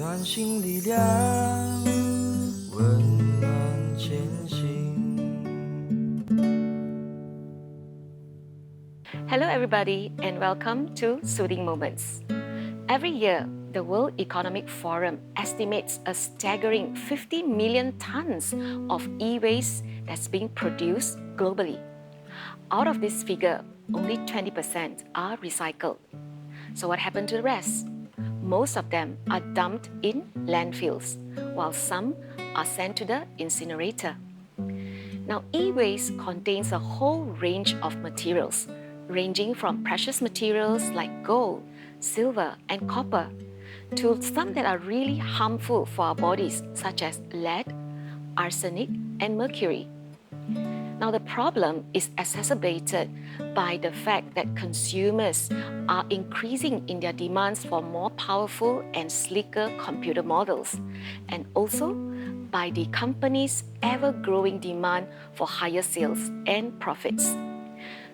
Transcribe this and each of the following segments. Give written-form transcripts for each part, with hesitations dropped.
暖心力量，温暖前行。 Hello, everybody, and welcome to Soothing Moments. Every year, the World Economic Forum estimates a staggering 50 million tons of e-waste that's being produced globally. Out of this figure, only 20% are recycled. So, what happened to the rest? Most of them are dumped in landfills, while some are sent to the incinerator. Now, e-waste contains a whole range of materials, ranging from precious materials like gold, silver, and copper, to some that are really harmful for our bodies, such as lead, arsenic, and mercury. Now, the problem is exacerbated by the fact that consumers are increasing in their demands for more powerful and sleeker computer models, and also by the company's ever-growing demand for higher sales and profits.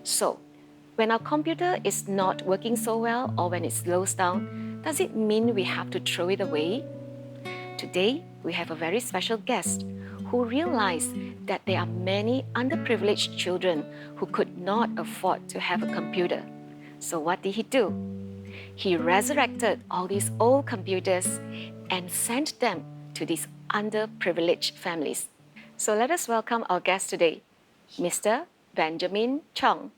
So, when our computer is not working so well or when it slows down, does it mean we have to throw it away? Today, we have a very special guest who realized that there are many underprivileged children who could not afford to have a computer. So what did he do? He resurrected all these old computers and sent them to these underprivileged families. So let us welcome our guest today, Mr. Benjamin Chong.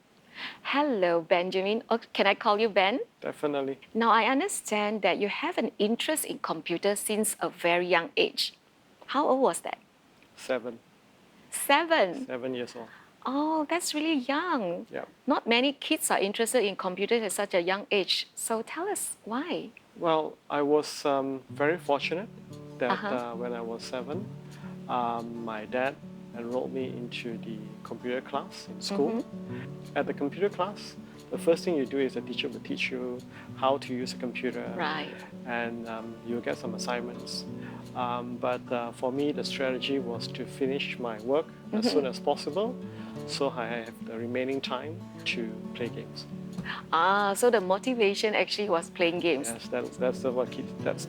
Hello, Benjamin. Oh, can I call you Ben? Definitely. Now, I understand that you have an interest in computers since a very young age. How old was that? 7 7. years old. Oh, that's really young. Yeah. Not many kids are interested in computers at such a young age. So tell us why. Well, I was very fortunate that Uh-huh. when I was 7, my dad enrolled me into the computer class in school. At the computer class, the first thing you do is the teacher will teach you how to use a computer. Right. And you'll get some assignments. But for me, the strategy was to finish my work as soon as possible, so I have the remaining time to play games. So the motivation actually was playing games. Yes,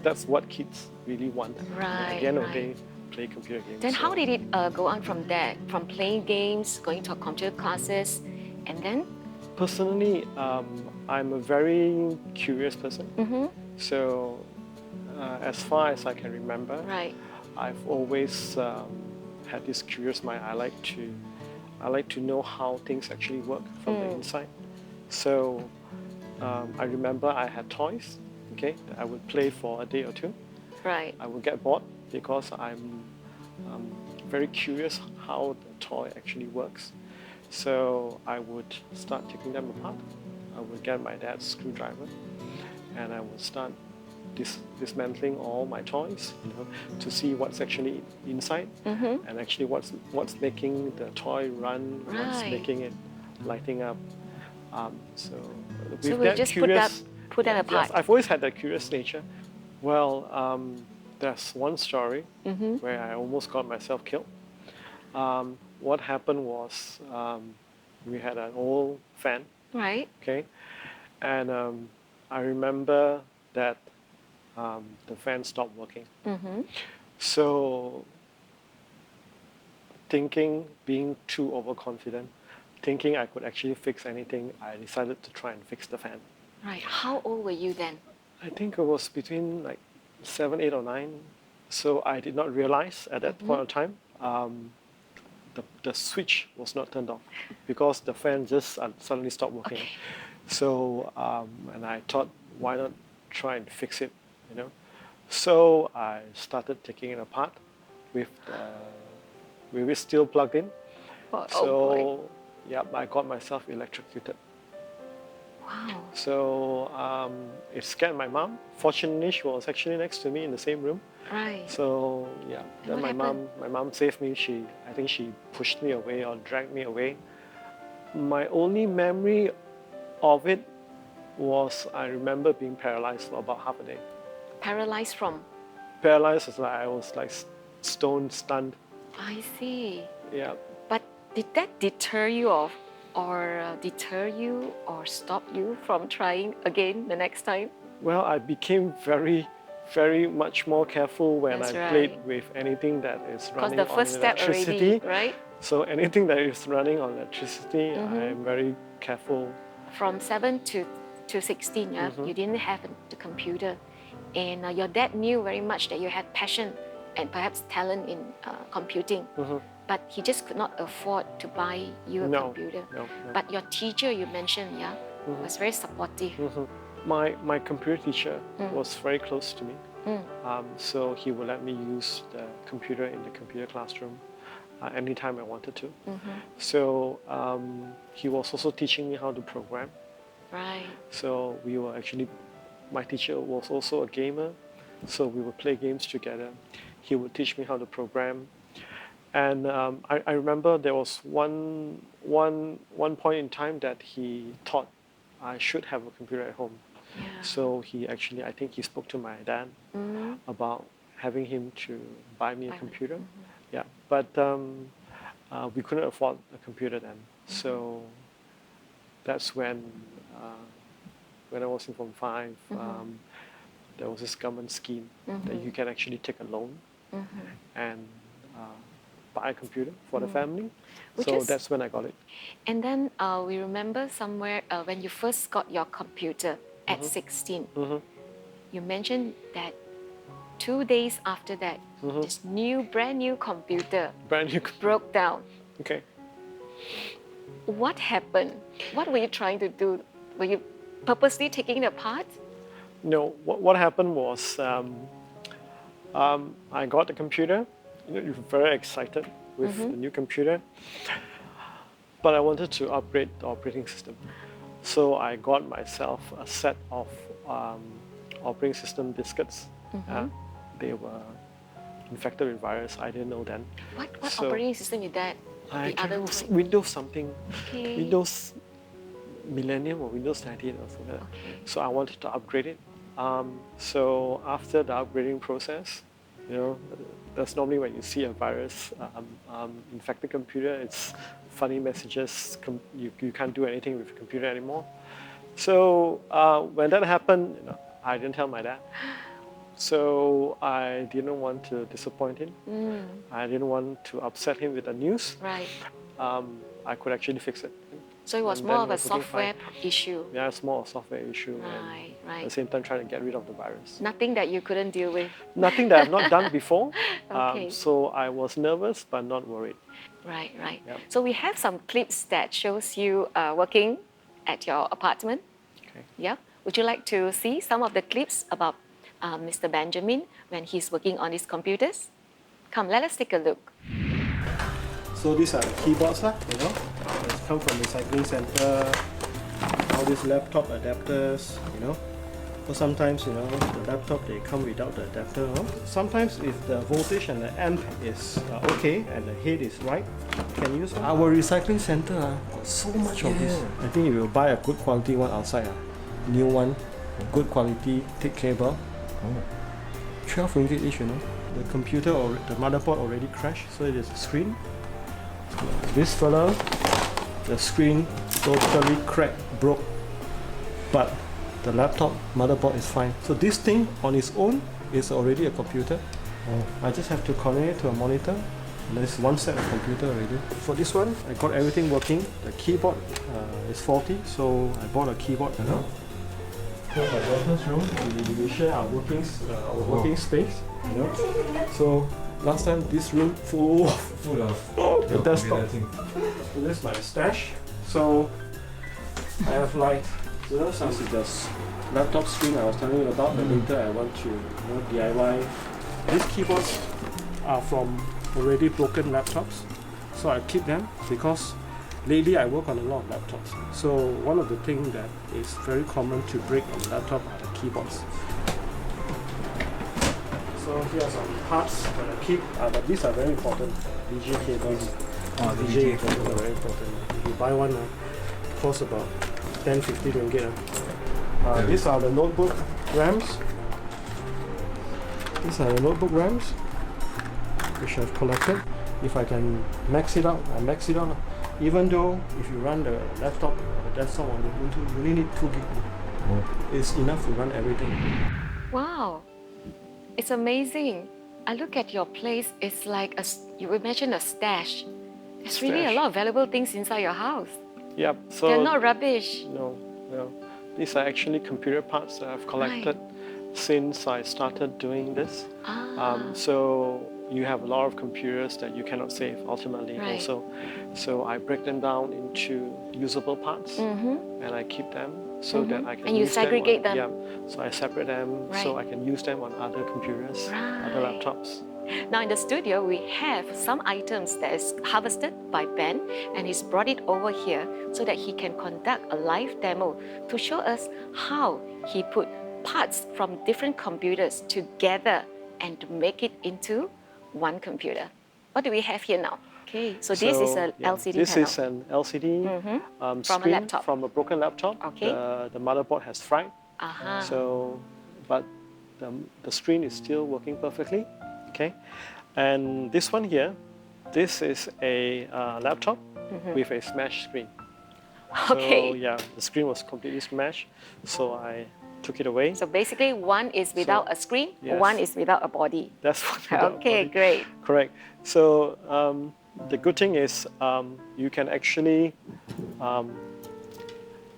that's what kids really want. At the end of the day, play computer games. Then how did it go on from there? From playing games, going to computer classes, and then? Personally, I'm a very curious person. So, as far as I can remember, Right. I've always had this curious mind. I like to know how things actually work from the inside. So, I remember I had toys. Okay, that I would play for a day or two. Right. I would get bored because I'm very curious how the toy actually works. So I would start taking them apart. I would get my dad's screwdriver, and I would start dismantling all my toys, to see what's actually inside, and actually what's making the toy run, what's Right. making it lighting up. So So with we that just curious, put them apart. yes, I've always had that curious nature. Well, there's one story where I almost got myself killed. What happened was we had an old fan, Right. okay, and I remember that the fan stopped working. So, being too overconfident, thinking I could actually fix anything, I decided to try and fix the fan. Right. How old were you then? I think it was between like 7, 8, or 9. So I did not realize at that point of time the switch was not turned off because the fan just suddenly stopped working. Okay. So and I thought, why not try and fix it, So I started taking it apart with it still plugged in. Oh, So boy. yeah, I got myself electrocuted. Wow. So it scared my mom. Fortunately, she was actually next to me in the same room. Right. So yeah, then what happened? my mom saved me. I think she pushed me away or dragged me away. My only memory of it was I remember being paralyzed for about half a day. Paralyzed from? Paralyzed is like I was like stone stunned. I see. Yeah. But did that deter you or stop you from trying again the next time? Well, I became very, very much more careful when That's I played right. with anything that is Because running the on first step electricity. already, right? So anything that is running on electricity, I'm very careful. From 7 to 16, yeah, you didn't have the computer. And your dad knew very much that you had passion and perhaps talent in computing. But he just could not afford to buy you a computer. No. But your teacher, you mentioned, yeah, was very supportive. My computer teacher was very close to me. So he would let me use the computer in the computer classroom anytime I wanted to. So he was also teaching me how to program. Right. So we were actually, my teacher was also a gamer, so we would play games together. He would teach me how to program. And I remember there was one point in time that he thought I should have a computer at home. Yeah. So he actually, I think he spoke to my dad about having him to buy me a computer. Yeah, but we couldn't afford a computer then. So that's when I was in Form 5, there was this government scheme that you can actually take a loan and buy a computer for the family. So that's when I got it. And then we remember somewhere when you first got your computer at 16, you mentioned that 2 days after that, this brand new computer broke down. Okay. What happened? What were you trying to do? Were you purposely taking it apart? No, what happened was I got the computer. You were very excited with the new computer, but I wanted to upgrade the operating system. So I got myself a set of operating system diskettes. They were infected with virus. I didn't know then. What operating system is that? Windows something. Okay. Windows Millennium or Windows 98 or something like that. So I wanted to upgrade it. So after the upgrading process, that's normally when you see a virus infect the computer. It's funny messages. You can't do anything with the computer anymore. So when that happened, I didn't tell my dad. So I didn't want to disappoint him. I didn't want to upset him with the news. Right. I could actually fix it. So it was more of a software issue. Yeah, it's more a software issue. Right, and at the same time trying to get rid of the virus. Nothing that you couldn't deal with. Nothing that I've not done before. Okay. So I was nervous but not worried. Right. Yep. So we have some clips that shows you working at your apartment. Okay. Yeah. Would you like to see some of the clips about Mr. Benjamin when he's working on his computers? Come, let us take a look. So these are the keyboards, they come from recycling center. All these laptop adapters, So sometimes, the laptop they come without the adapter. Sometimes if the voltage and the amp is okay and the head is right, you can use one. Our recycling center got so much of this. I think you will buy a good quality one outside, new one, good quality, thick cable. 12 ringgit each, The computer or the motherboard already crashed, so it is a screen. This fella, the screen totally cracked, broke, but the laptop motherboard is fine. So this thing on its own is already a computer. I just have to connect it to a monitor. And there's one set of computer already. For this one, I got everything working. The keyboard is faulty, so I bought a keyboard. So my daughter's room, we share our working space. So last time this room full of the desktop. So this is my stash. So I have since it's the laptop screen I was telling you about, but later I want to DIY. These keyboards are from already broken laptops, so I keep them because lately I work on a lot of laptops. So one of the things that is very common to break on laptop are the keyboards. So here are some parts that I keep, but these are very important. VGA cables. VGA cables are very important. If you buy one, it costs about 10-15 ringgit. These are the notebook RAMs. These are the notebook RAMs, which I've collected. If I can max it out, I max it out. Even though if you run the laptop or the desktop on Ubuntu, you only need 2 gig. It's enough to run everything. Wow. It's amazing. I look at your place, it's like you imagine a stash. There's really a Stash. lot of valuable things inside your house. Yep. So They're not rubbish. No. These are actually computer parts that I've collected since I started doing this. So you have a lot of computers that you cannot save ultimately Right. also. So I break them down into usable parts and I keep them so that I can And you use segregate them. them. Yeah. So I separate them so I can use them on other computers, other Right. laptops. Now in the studio, we have some items that is harvested by Ben, and he's brought it over here so that he can conduct a live demo to show us how he put parts from different computers together and to make it into one computer. What do we have here now? Okay, so this is an LCD this panel. is an LCD From a screen laptop. from a broken laptop. Okay. The motherboard has fried. Aha. So, but the screen is still working perfectly, okay? And this one here, this is a laptop with a smashed screen. Okay. So yeah, the screen was completely smashed, so I took it away. So basically, one is without a screen, yes. one is without a body. That's what. Okay, great. Correct. So the good thing is you can actually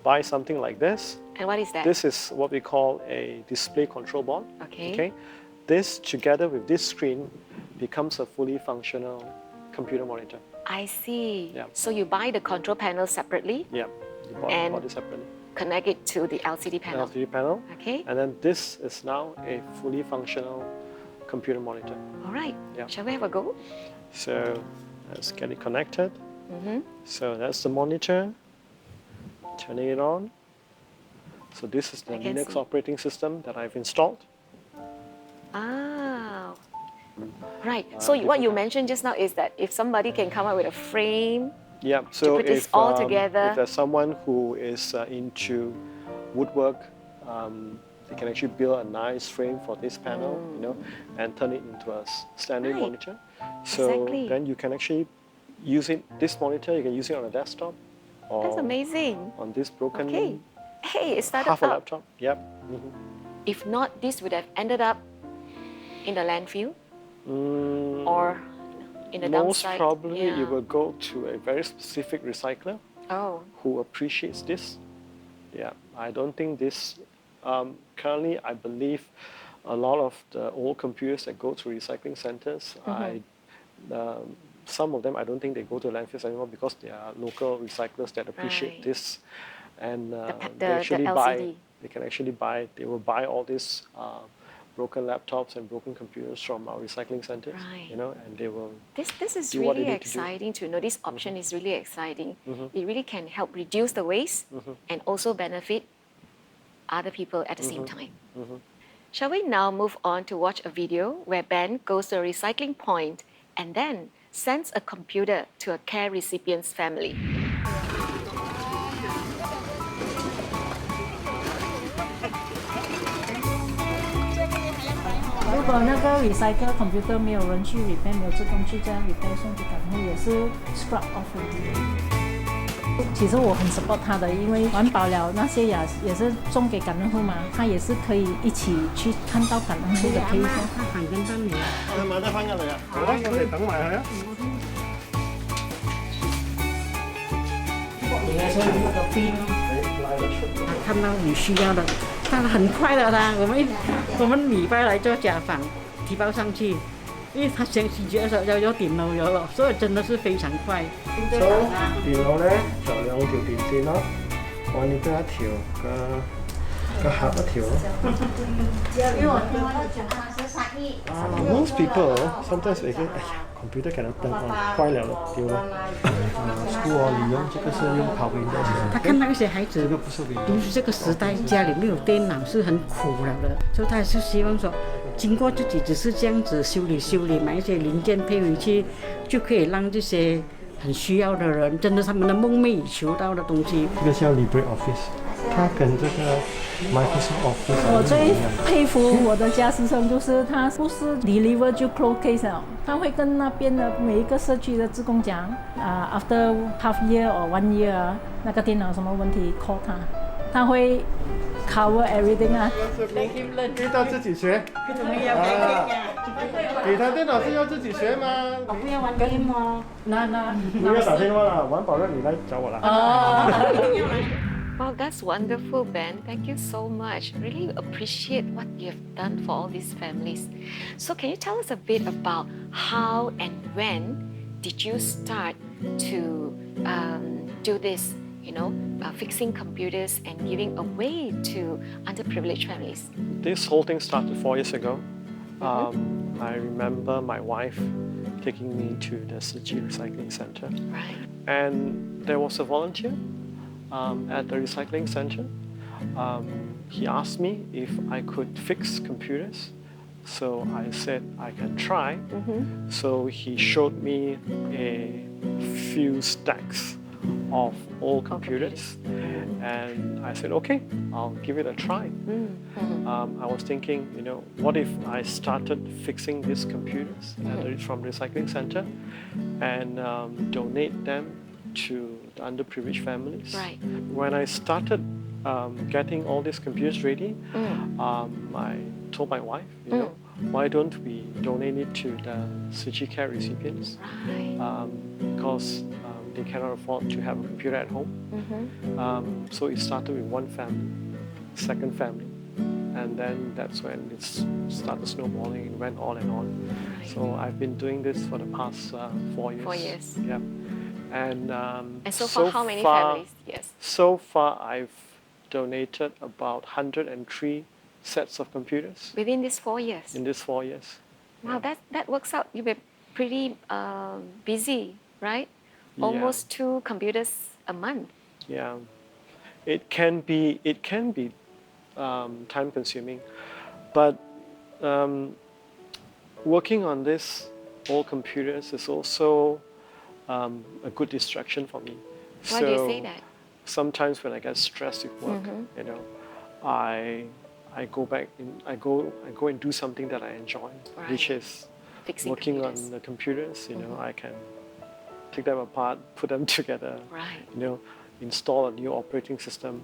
buy something like this. And what is that? This is what we call a display control board. Okay. This together with this screen becomes a fully functional computer monitor. I see. Yeah. So you buy the control panel separately, Yeah, you And- bought it separately. connect it to the LCD panel. LCD panel. Okay. And then this is now a fully functional computer monitor. All right. Yeah. Shall we have a go? So let's get it connected. Mm-hmm. So that's the monitor. Turning it on. So this is the I can Linux see. operating system that I've installed. Ah. Right. So what you mentioned just now is that if somebody can come up with a frame, Yeah, so put this if, all together. if there's someone who is into woodwork, they can actually build a nice frame for this panel, you know, and turn it into a standing Right. monitor. So Exactly. then you can actually use it, this monitor, you can use it on a desktop or that's amazing. on this broken Okay. Hey, it started half a up. laptop. Yep. If not, this would have ended up in the landfill Mm, or in the dump most site. probably Yeah. you will go to a very specific recycler Oh. who appreciates this. Yeah, I don't think this, currently I believe a lot of the old computers that go to recycling centers, some of them I don't think they go to landfills anymore because they are local recyclers that appreciate Right. this. And the they actually LCD. they will buy all these broken laptops and broken computers from our recycling centers, Right. you know, and they will This is do what they really need to do. exciting to know. This option is really exciting. It really can help reduce the waste and also benefit other people at the same time. Shall we now move on to watch a video where Ben goes to a recycling point and then sends a computer to a care recipient's family? 如果那个 recycle computer 没有人去 repair， 没有自动去这样 repair 送给感后也是 scrap off 的。其实我很 support 他的，因为环保了那些也是送给感恩户嘛，他也是可以一起去看到感恩户的 case。他行緊翻嚟啊！佢買得翻入嚟啊！好啊，我哋等埋佢啊！你来说那个 fee 看到你需要的，当然很快的啦。我们礼拜来做家访，提报上去，因為他星期二就有電腦咗咯，所以真的是非常快。所以電腦咧就兩條電線咯，我呢邊一條，個盒一條咯。Most people sometimes they get，哎呀，computer cannot turn on，壞了丟了。school 哦，你用這個是用 power 的。他看到一些孩子這個不是 Windows。讀這個時代家裡沒有電腦是很苦了的，所以他是希望說，經過自己只是這樣子修理，買一些零件配回去，就可以讓這些很需要的人，真的他們的夢寐以求到的東西。這個叫 LibreOffice，它跟這個 Microsoft Office 我最一樣。佩服我的家师兄，就是他不是 deliver 就 close case 了，他会跟那边的每一个社区的职工讲，after half year or 1 year 啊，那个电脑有什么问题 call 他，他会 cover everything 啊。遇到自己學。怎麼樣？给他电脑是要自己学吗？我不要玩 game 哦。那不要打电话啦，玩保任你来找我啦。Wow, that's wonderful, Ben. Thank you so much. Really appreciate what you've done for all these families. So, can you tell us a bit about how and when did you start to do this? Fixing computers and giving away to underprivileged families. This whole thing started 4 years ago. I remember my wife taking me to the Siji Recycling Center. Right. And there was a volunteer at the recycling center. He asked me if I could fix computers. So I said I can try. So he showed me a few stacks of old computers. And I said, okay, I'll give it a try. I was thinking, what if I started fixing these computers from the recycling center and donate them to the underprivileged families. Right. When I started getting all these computers ready, I told my wife, why don't we donate it to the Siji Care recipients? Right. Because they cannot afford to have a computer at home. So it started with one family, second family, and then that's when it started snowballing. It went on and on. Right. So I've been doing this for the past 4 years. 4 years. Yeah. And so far, how many families? Yes. So far, I've donated about 103 sets of computers Within these 4 years. in these 4 years. Wow, that works out. You were pretty busy, right? Almost 2 computers a month. Yeah, it can be time consuming, but working on this old computers is also a good distraction for me. Why do you say that? Sometimes when I get stressed with work, I go back I go and do something that I enjoy, which Right. is Fixing working computers. on the computers. I can take them apart, put them together. Right. Install a new operating system.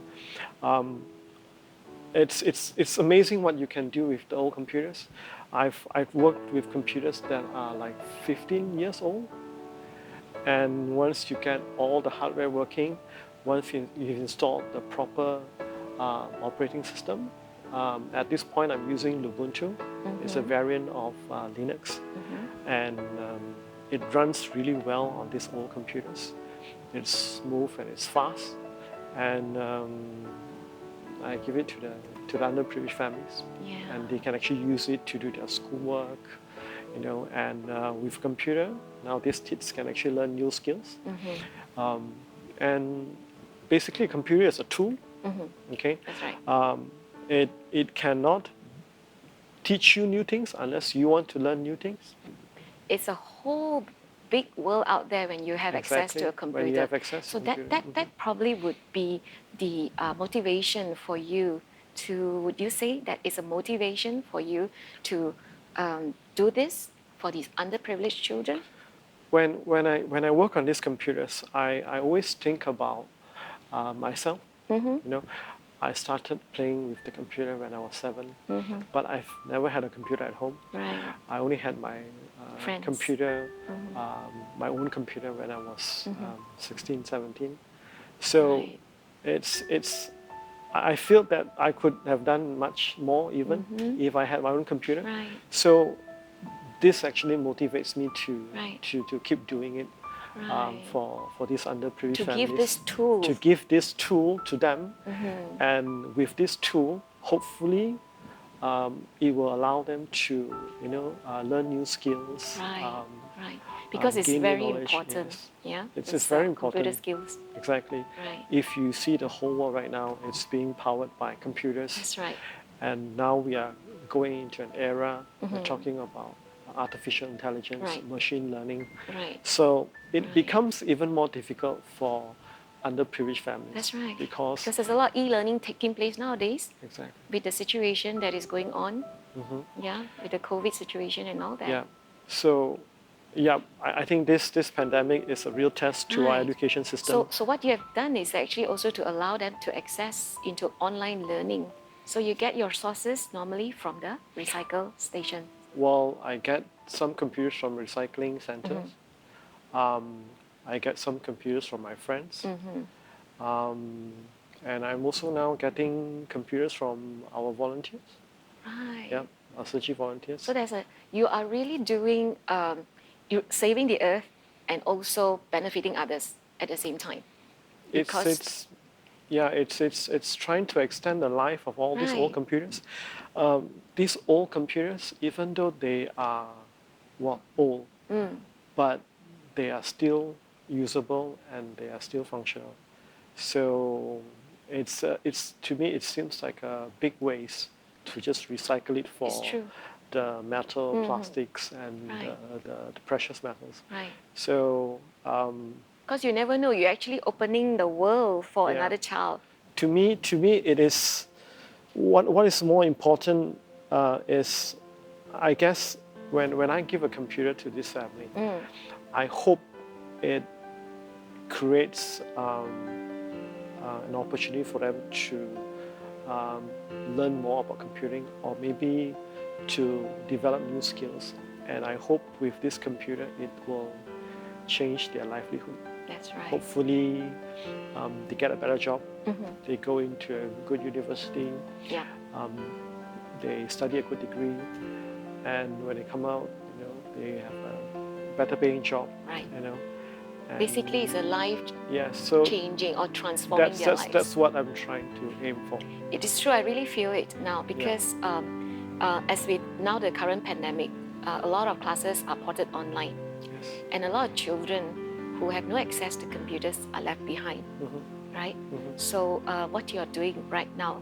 It's amazing what you can do with the old computers. I've worked with computers that are like 15 years old, and once you get all the hardware working, once you've installed the proper operating system, at this point I'm using Ubuntu. It's a variant of Linux, and it runs really well on these old computers. It's smooth and it's fast, and I give it to the underprivileged families, Yeah. and they can actually use it to do their schoolwork, and with computer now these kids can actually learn new skills, and basically a computer is a tool. Okay, That's right. it cannot teach you new things unless you want to learn new things. It's a whole big world out there when you have access to a computer. When you have access So to that computer. probably would be the motivation for you to, would you say that is a motivation for you to do this for these underprivileged children? When I work on these computers, I always think about myself. I started playing with the computer when I was 7, but I've never had a computer at home. Right. I only had my Friends. computer, my own computer when I was 16, 17. So Right. I feel that I could have done much more even if I had my own computer. Right. So this actually motivates me Right. to keep doing it. Right. For these underprivileged To families. give this tool. To give this tool to them, and with this tool, hopefully, it will allow them to, learn new skills. Right. Right. Because it's gain new very knowledge, important. yes. Yeah. It's This, very Computer important. skills. Exactly. Right. If you see the whole world right now, it's being powered by computers, That's right. and now we are going into an era we're talking about artificial intelligence, Right. machine learning. Right. So it Right. becomes even more difficult for underprivileged families. That's right. Because there's a lot of e-learning taking place nowadays exactly. with the situation that is going on. Yeah, with the COVID situation and all that. Yeah. So, yeah, I think this pandemic is a real test to our Right. education system. So what you have done is actually also to allow them to access into online learning. So you get your sources normally from the recycle station. Well, I get some computers from recycling centers. I get some computers from my friends. And I'm also now getting computers from our volunteers. Right. Yeah, our Sochi volunteers. So you are really doing, you saving the earth and also benefiting others at the same time. It's trying to extend the life of all these old Right. computers. These old computers, even though they are old, but they are still usable and they are still functional. So it's to me it seems like a big waste to just recycle it for It's true. the metal, plastics, and Right. the precious metals. Right. So Because you never know, you're actually opening the world for Yeah. another child. to me, it is what is more important is, I guess, when I give a computer to this family, I hope it creates an opportunity for them to learn more about computing, or maybe to develop new skills. And I hope with this computer it will change their livelihood. That's right. Hopefully they get a better job, they go into a good university, Yeah. they study a good degree, and when they come out, they have a better paying job. Right. And Basically, it's a life yeah, so changing or transforming their lives. that's what I'm trying to aim for. It is true. I really feel it now because as with now the current pandemic, a lot of classes are ported online, Yes. and a lot of children who have no access to computers are left behind, right? So what you're doing right now,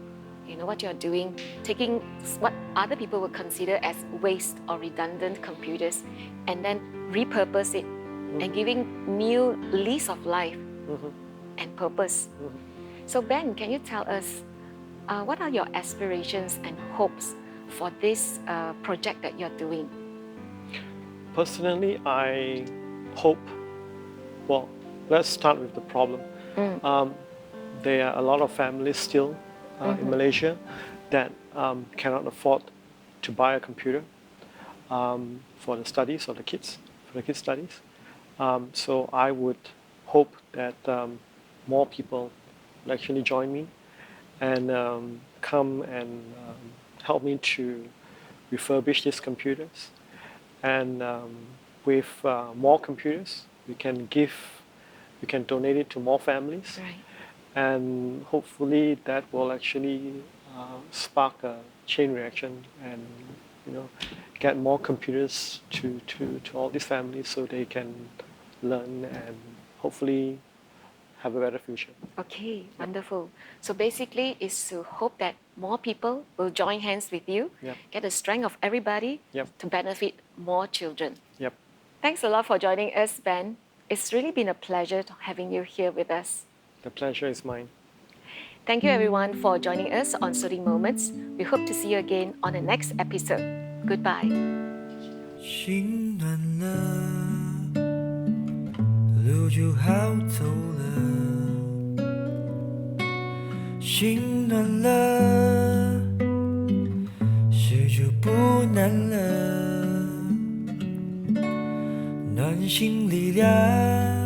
what you're doing, taking what other people would consider as waste or redundant computers, and then repurpose it and giving new lease of life and purpose. So Ben, can you tell us what are your aspirations and hopes for this project that you're doing? Personally, I hope, well, let's start with the problem. There are a lot of families still in Malaysia that cannot afford to buy a computer for the studies of the kids, for the kids' studies. So I would hope that more people will actually join me and come and help me to refurbish these computers. And with more computers, we can donate it to more families. Right. And hopefully that will actually spark a chain reaction and get more computers to all these families so they can learn and hopefully have a better future. Okay, wonderful. So basically, is to hope that more people will join hands with you, Yep. get the strength of everybody Yep. to benefit more children. Yep. Thanks a lot for joining us, Ben. It's really been a pleasure having you here with us. The pleasure is mine. Thank you, everyone, for joining us on Soothing Moments. We hope to see you again on the next episode. Goodbye. 心暖了，路就好走了。心暖了，事就不难了。暖心力量。